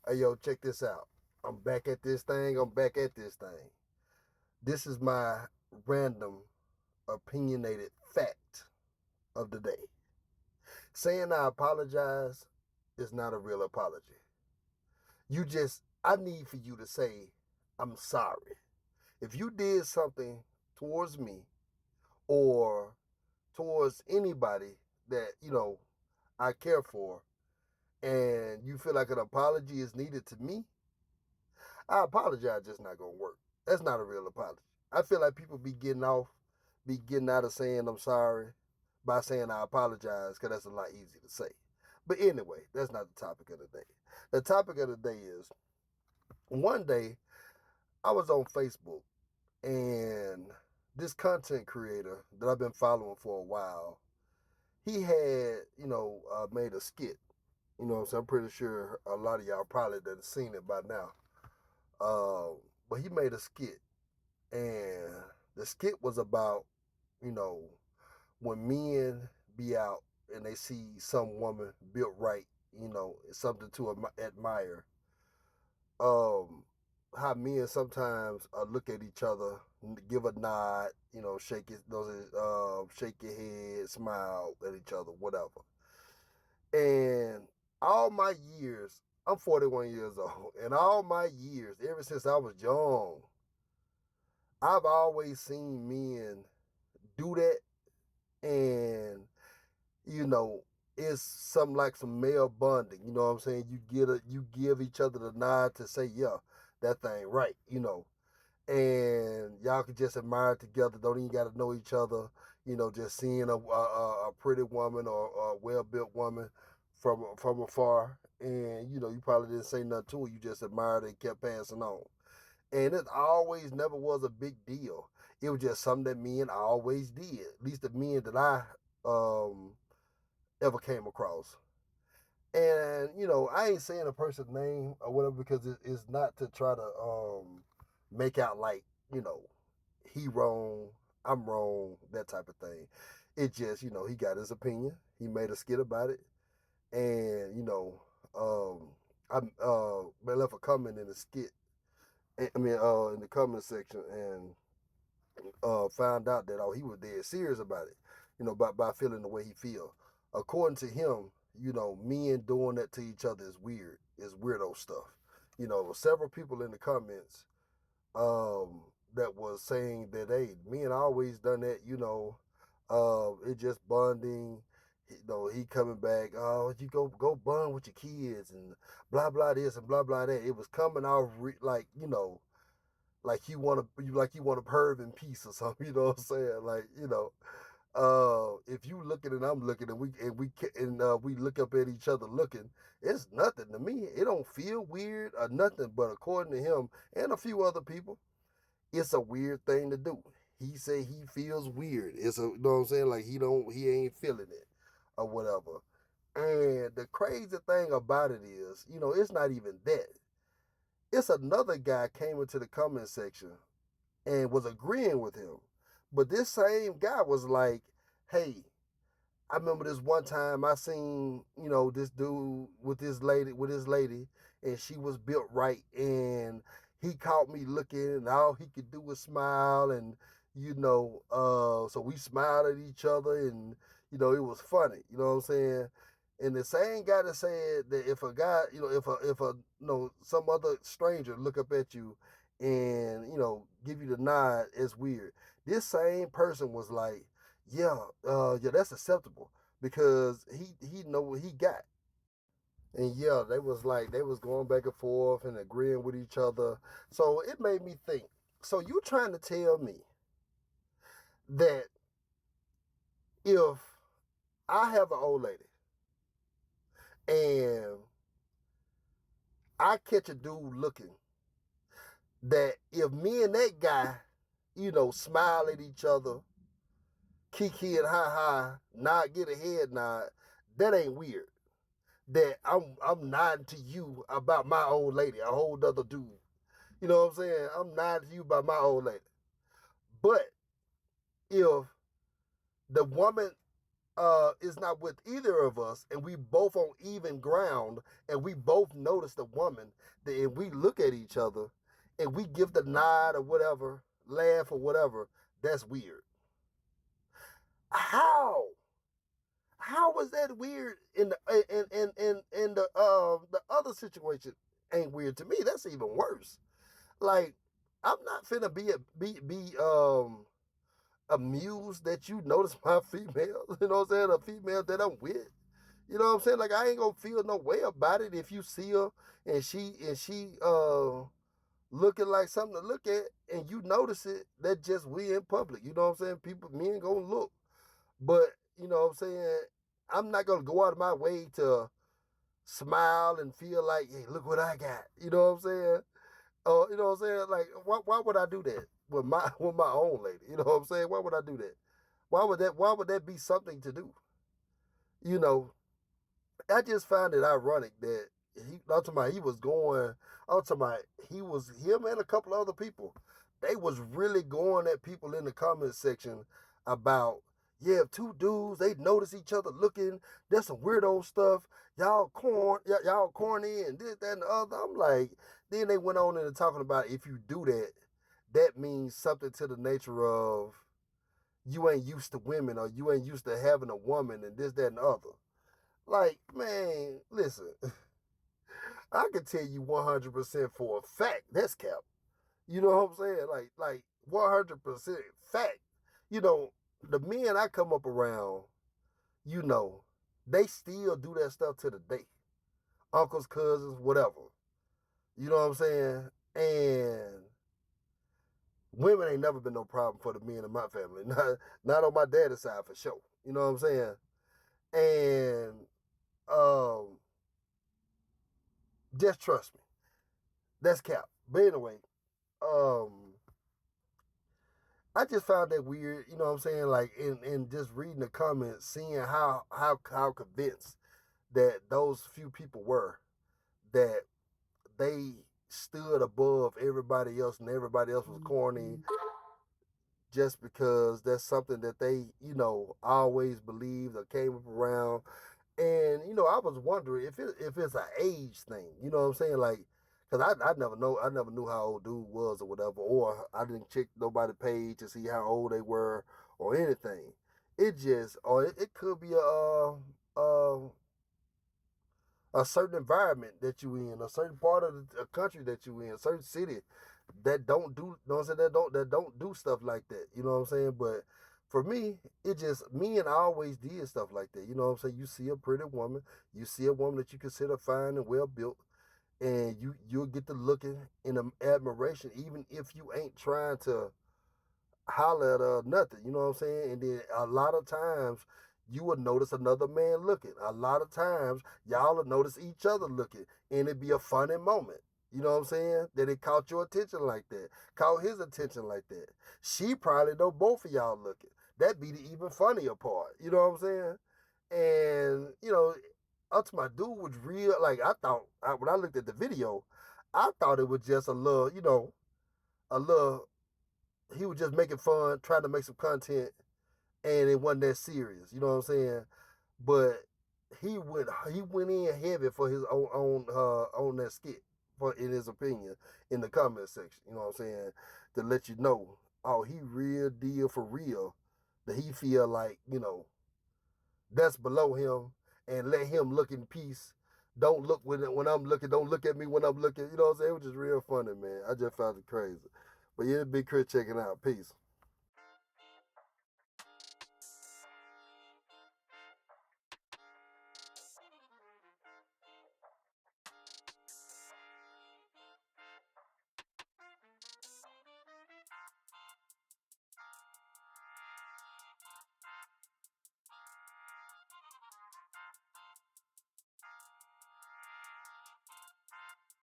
Hey, yo, check this out. I'm back at this thing. I'm back at this thing. This is my random opinionated fact of the day. Saying I apologize is not a real apology. I need for you to say, I'm sorry. If you did something towards me or towards anybody that, I care for, and you feel like an apology is needed to me, I apologize just not gonna work. That's not a real apology. I feel like people be getting out of saying I'm sorry by saying I apologize because that's a lot easier to say. But anyway, that's not the topic of the day. The topic of the day is one day I was on Facebook and this content creator that I've been following for a while, he had, made a skit. So I'm pretty sure a lot of y'all probably done seen it by now. But he made a skit, and the skit was about, you know, when men be out and they see some woman built right, it's something to admire. Um, how men sometimes look at each other, give a nod, shake your head, smile at each other, whatever. And all my years, I'm 41 years old, and all my years, ever since I was young, I've always seen men do that, and you know, it's something like some male bonding. You know what I'm saying? You give each other the nod to say, yeah, that thing right. And y'all can just admire it together. Don't even got to know each other. Just seeing a pretty woman or a well built woman from afar, and you probably didn't say nothing to her. You just admired it and kept passing on. And it always never was a big deal. It was just something that men always did. At least the men that I ever came across. And I ain't saying a person's name or whatever because it's not to try to make out like he wrong, I'm wrong, that type of thing. It just he got his opinion. He made a skit about it, and I left a comment in the skit. In the comment section, and found out that he was dead serious about it. By feeling the way he feel. According to him, men doing that to each other is weird. It's weirdo stuff. Several people in the comments that was saying that hey, men always done that. It just bonding. He coming back. Oh, you go bond with your kids and blah blah this and blah blah that. It was coming off like you want to perv in peace or something. You know what I'm saying? If you looking and I'm looking and we look up at each other looking, it's nothing to me. It don't feel weird or nothing. But according to him and a few other people, it's a weird thing to do. He say he feels weird. You know what I'm saying? Like he ain't feeling it or whatever. And the crazy thing about it is, it's not even that. It's another guy came into the comment section and was agreeing with him. But this same guy was like, hey, I remember this one time I seen, this dude with his lady, and she was built right, and he caught me looking, and all he could do was smile, and so we smiled at each other, and it was funny, you know what I'm saying? And the same guy that said that if a guy, if a some other stranger look up at you and give you the nod, it's weird. This same person was like, yeah, that's acceptable because he know what he got. And yeah, they was going back and forth and agreeing with each other. So it made me think. So you trying to tell me that if I have an old lady and I catch a dude looking, that if me and that guy, smile at each other, kiki and ha ha, not get a head nod, that ain't weird. That I'm nodding to you about my old lady, a whole other dude. You know what I'm saying? I'm nodding to you about my old lady. But if the woman is not with either of us, and we both on even ground, and we both notice the woman, and we look at each other, and we give the nod or whatever, laugh or whatever, that's weird. How? How was that weird in the other situation? Ain't weird to me. That's even worse. Like, I'm not finna be amused that you notice my female. You know what I'm saying? A female that I'm with. You know what I'm saying? Like, I ain't gonna feel no way about it if you see her and she looking like something to look at and you notice it. That just we in public. You know what I'm saying? People, men gonna look, but you know what I'm saying. I'm not gonna go out of my way to smile and feel like, hey, look what I got. You know what I'm saying? You know what I'm saying? Like, why would I do that with my with my own lady? You know what I'm saying? Why would I do that? Why would that be something to do? You know, I just find it ironic that I'm talking about he was going, I'm talking about he was him and a couple of other people. They was really going at people in the comment section about, yeah, two dudes, they notice each other looking, there's some weirdo stuff, y'all corny and this, that, and the other. I'm like, then they went on into talking about if you do that, that means something to the nature of you ain't used to women or you ain't used to having a woman and this, that, and the other. Like, man, listen, I can tell you 100% for a fact that's cap. You know what I'm saying? Like 100% fact. You know, the men I come up around, you know, they still do that stuff to the day. Uncles, cousins, whatever. You know what I'm saying? And women ain't never been no problem for the men in my family. Not on my dad's side for sure. You know what I'm saying? And um, just trust me. That's cap. But anyway, um, I just found that weird, you know what I'm saying? Like in just reading the comments, seeing how convinced that those few people were that they stood above everybody else and everybody else was corny just because that's something that they, you know, always believed or came up around. And you know, I was wondering if it's an age thing. You know what I'm saying? Like, cause I never knew how old dude was or whatever, or I didn't check nobody's page to see how old they were or anything. It just, or it could be a certain environment that you in, a certain part of the country that you in, a certain city that don't do, you know what I'm saying, that don't do stuff like that. You know what I'm saying? But for me, it just me and I always did stuff like that. You know what I'm saying? You see a pretty woman, you see a woman that you consider fine and well built, and you'll get to looking in admiration, even if you ain't trying to holler at her or nothing. You know what I'm saying? And then a lot of times you will notice another man looking. A lot of times y'all will notice each other looking, and it be a funny moment. You know what I'm saying? That it caught your attention like that, caught his attention like that. She probably know both of y'all looking. That'd be the even funnier part. You know what I'm saying? And you know, up to my dude was real. Like I thought when I looked at the video, I thought it was just a little, you know, a little he was just making fun, trying to make some content, and it wasn't that serious. You know what I'm saying? But he went in heavy for his on that skit for in his opinion in the comment section. You know what I'm saying? To let you know, oh, he real deal for real. That he feel like, you know, that's below him, and let him look in peace. Don't look when I'm looking. Don't look at me when I'm looking. You know what I'm saying? It was just real funny, man. I just found it crazy. But yeah, Big Chris checking out. Peace.